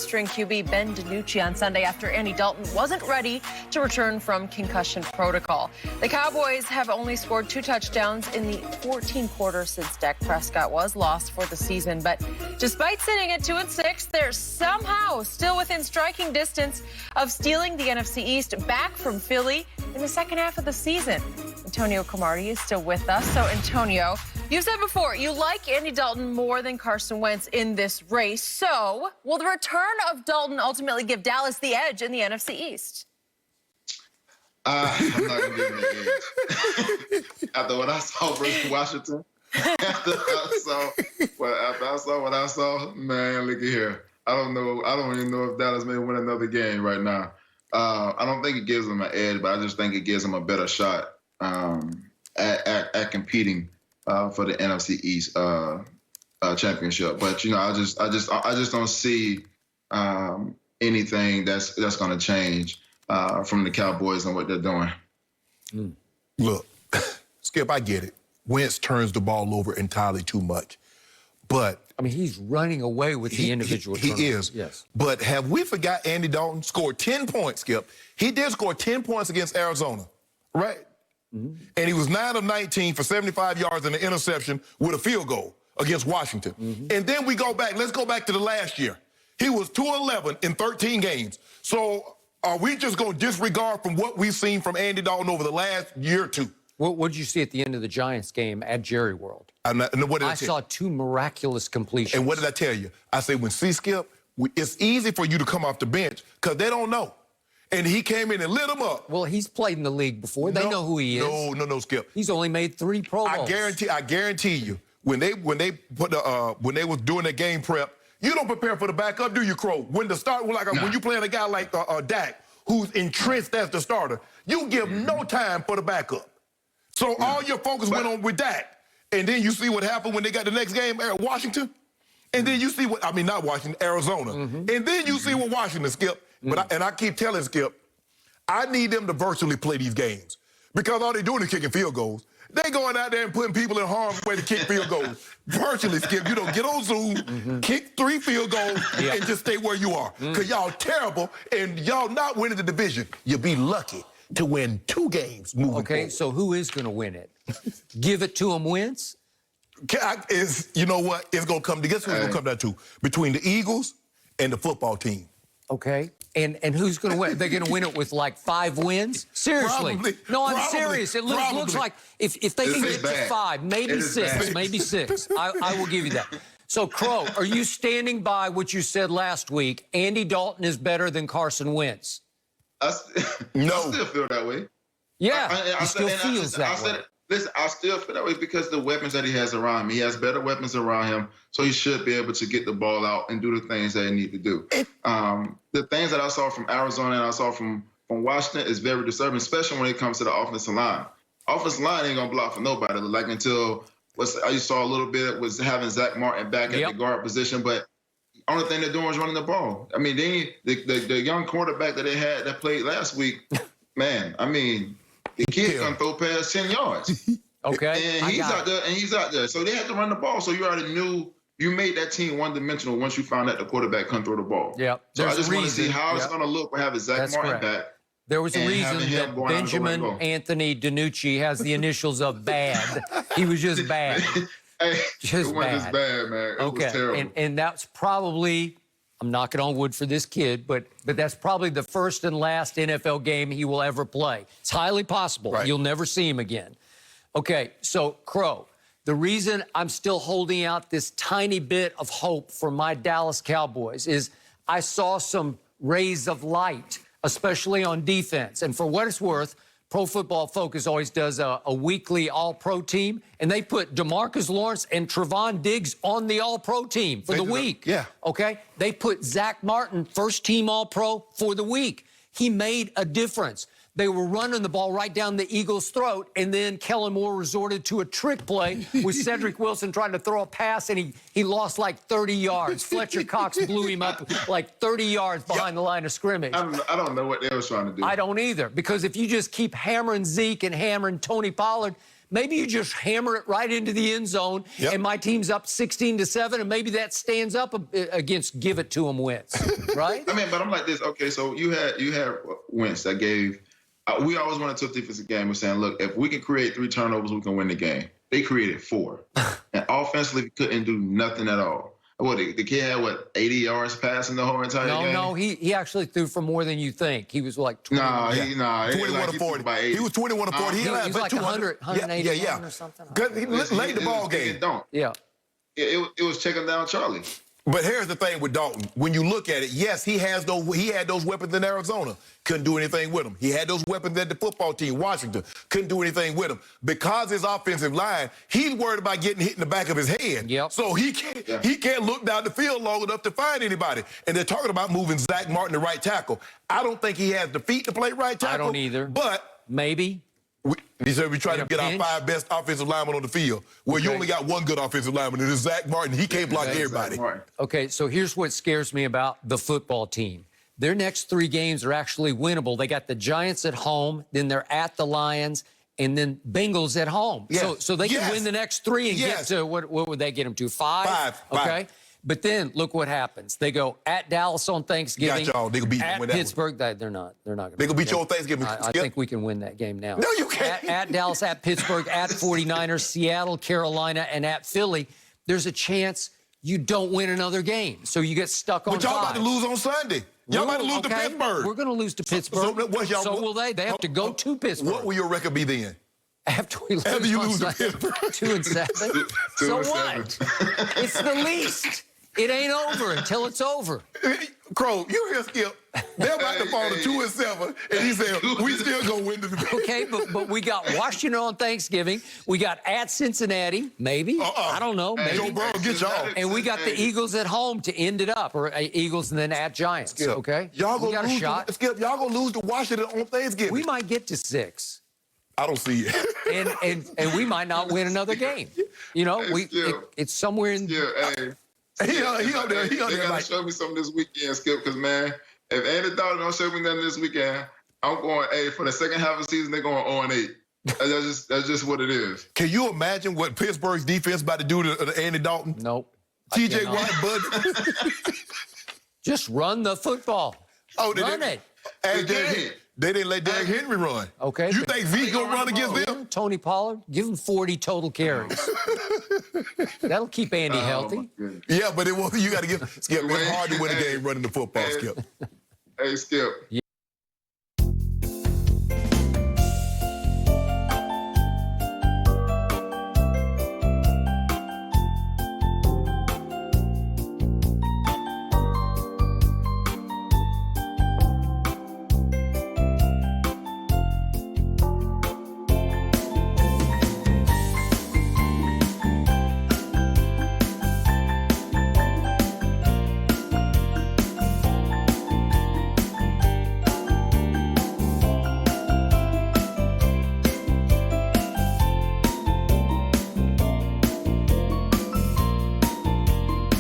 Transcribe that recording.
third-string QB Ben DiNucci on Sunday after Andy Dalton wasn't ready to return from concussion protocol. The Cowboys have only scored 2 touchdowns in the 14 quarters since Dak Prescott was lost for the season. But despite sitting at 2-6, they're somehow still within striking distance of stealing the NFC East back from Philly in the second half of the season. Antonio Cromartie is still with us. So, Antonio, you've said before you like Andy Dalton more than Carson Wentz in this race. So, will the return of Dalton ultimately give Dallas the edge in the NFC East? I'm not going to give him the edge. After what I saw versus Washington, after I saw what I saw, man, look at here. I don't even know if Dallas may win another game right now. I don't think it gives them an edge, but I just think it gives them a better shot at competing for the NFC East championship. But I just don't see anything that's going to change from the Cowboys and what they're doing. Look, Skip, I get it. Wentz turns the ball over entirely too much, but I mean, he's running away with the individual turnovers. He is. Yes. But have we forgot Andy Dalton scored 10 points, Skip? He did score 10 points against Arizona, right? Mm-hmm. And he was 9 of 19 for 75 yards and an interception with a field goal against Washington. Mm-hmm. And then we go back. Let's go back to the last year. He was 2-11 in 13 games. So are we just going to disregard from what we've seen from Andy Dalton over the last year or two? What did you see at the end of the Giants game at Jerry World? I saw 2 miraculous completions. And what did I tell you? I said, Skip, it's easy for you to come off the bench because they don't know. And he came in and lit them up. Well, he's played in the league before. They know who he is. No, Skip. He's only made 3 Pro Bowls. I guarantee you, when they was doing their game prep, you don't prepare for the backup, do you, Crow? When you playing a guy like Dak, who's entrenched as the starter, you give no time for the backup. So all your focus went on with Dak. And then you see what happened when they got the next game at Washington. And then you see not Washington, Arizona. Mm-hmm. And then you see what Washington, Skip. Mm-hmm. I keep telling Skip, I need them to virtually play these games. Because all they're doing is kicking field goals. They going out there and putting people in harm's way to kick field goals. Virtually, Skip, get on Zoom, kick 3 field goals, and just stay where you are. Because y'all terrible, and y'all not winning the division. You'll be lucky to win 2 games moving forward. So who is going to win it? Give it to him, Wentz? You know what? It's going to come to, guess who's going to come down to? Between the Eagles and the football team. Okay. And who's going to win? They're going to win it with like 5 wins? Seriously. I'm serious. It looks like if they can get to 5, maybe 6, maybe 6. I will give you that. So, Crow, are you standing by what you said last week? Andy Dalton is better than Carson Wentz? No. I still feel that way. Yeah, he still feels that way. Listen, I still feel that way because the weapons that he has around him, he has better weapons around him, so he should be able to get the ball out and do the things that he needs to do. The things that I saw from Arizona and I saw from Washington is very disturbing, especially when it comes to the offensive line. Offensive line ain't going to block for nobody, like until you saw a little bit was having Zach Martin back at the guard position, but the only thing they're doing is running the ball. I mean, the young quarterback that they had that played last week, man, I mean, the kid can throw past 10 yards. Okay. And he's out there. So they had to run the ball. So you already knew you made that team one-dimensional once you found out the quarterback couldn't throw the ball. Yeah. So I just want to see how it's going to look with having Zach Martin back. There was a reason that Benjamin Anthony DiNucci has the initials of bad. He was just bad. It wasn't just bad, man. It was terrible. And that's probably, I'm knocking on wood for this kid, but that's probably the first and last NFL game he will ever play. It's highly possible. Right. You'll never see him again. Okay, so, Crow, the reason I'm still holding out this tiny bit of hope for my Dallas Cowboys is I saw some rays of light, especially on defense. And for what it's worth, Pro Football Focus always does a weekly All-Pro team, and they put DeMarcus Lawrence and Trevon Diggs on the All-Pro team for the week. Yeah. Okay? They put Zach Martin, first-team All-Pro for the week. He made a difference. They were running the ball right down the Eagles' throat, and then Kellen Moore resorted to a trick play with Cedric Wilson trying to throw a pass, and he lost like 30 yards. Fletcher Cox blew him up like 30 yards behind the line of scrimmage. I don't know what they were trying to do. I don't either, because if you just keep hammering Zeke and hammering Tony Pollard, Maybe you just hammer it right into the end zone, and my team's up 16-7, and maybe that stands up against give it to them Wentz, right? I mean, but I'm like this. Okay, so you had Wentz that gave. We always wanted to defensive game. We're saying, look, if we can create 3 turnovers, we can win the game. They created 4, and offensively couldn't do nothing at all. What, the kid had, 80 yards passing the whole entire game? No, he actually threw for more than you think. He was like 20. 21 to 40. He was 21 to 40. He was like 180 or something. He late the ball game. Yeah. It was checking down Charlie. But here's the thing with Dalton. When you look at it, yes, he had those weapons in Arizona. Couldn't do anything with them. He had those weapons at the football team, Washington. Couldn't do anything with them. Because his offensive line, he's worried about getting hit in the back of his head. Yep. So he can't look down the field long enough to find anybody. And they're talking about moving Zach Martin to right tackle. I don't think he has the feet to play right tackle. I don't either. But maybe. He said we try to get our 5 best offensive linemen on the field. Well, you only got 1 good offensive lineman, and it's Zach Martin. He can't block everybody. Okay, so here's what scares me about the football team. Their next 3 games are actually winnable. They got the Giants at home, then they're at the Lions, and then Bengals at home. Yes. So they can win the next 3 and get to, what would they get them to, 5? 5. Okay. But then look what happens. They go at Dallas on Thanksgiving. Got y'all. They gonna beat at win Pittsburgh. They're not going to. They gonna beat you on Thanksgiving. I think we can win that game now. No, you can't. At Dallas, at Pittsburgh, at 49ers, Seattle, Carolina, and at Philly. There's a chance you don't win another game. So you get stuck on 5. But y'all about to lose on Sunday. Y'all about to lose to Pittsburgh. We're going to lose to Pittsburgh. So will they. They have to go to Pittsburgh. What will your record be then? After we lose, you lose to Pittsburgh. 2-7. So what? It's the least. It ain't over until it's over. Crow, you hear Skip? They're about to fall to 2-7, and he said, we still gonna win the division. Okay, but we got Washington on Thanksgiving. We got at Cincinnati, maybe. I don't know. Maybe. Joe Burrow, get y'all. And we got the Eagles at home to end it up, or Eagles and then at Giants. Skip, okay, y'all we got a shot. Skip, y'all gonna lose to Washington on Thanksgiving. We might get to 6. I don't see it. and we might not win another game. You know, it's somewhere in. He on there. He gotta like, show me something this weekend, Skip, because, man, if Andy Dalton don't show me nothing this weekend, I'm going, for the second half of the season, they're going 0-8. That's just what it is. Can you imagine what Pittsburgh's defense about to do to Andy Dalton? Nope. TJ Watt, bud. Just run the football. Run it. They didn't let Derrick Henry run. Okay. You think Zeke gonna run against them? Tony Pollard, give him 40 total carries. That'll keep Andy healthy. Yeah, but you got to give Skip. It's hard to win a game running the football, Skip. Hey, Skip.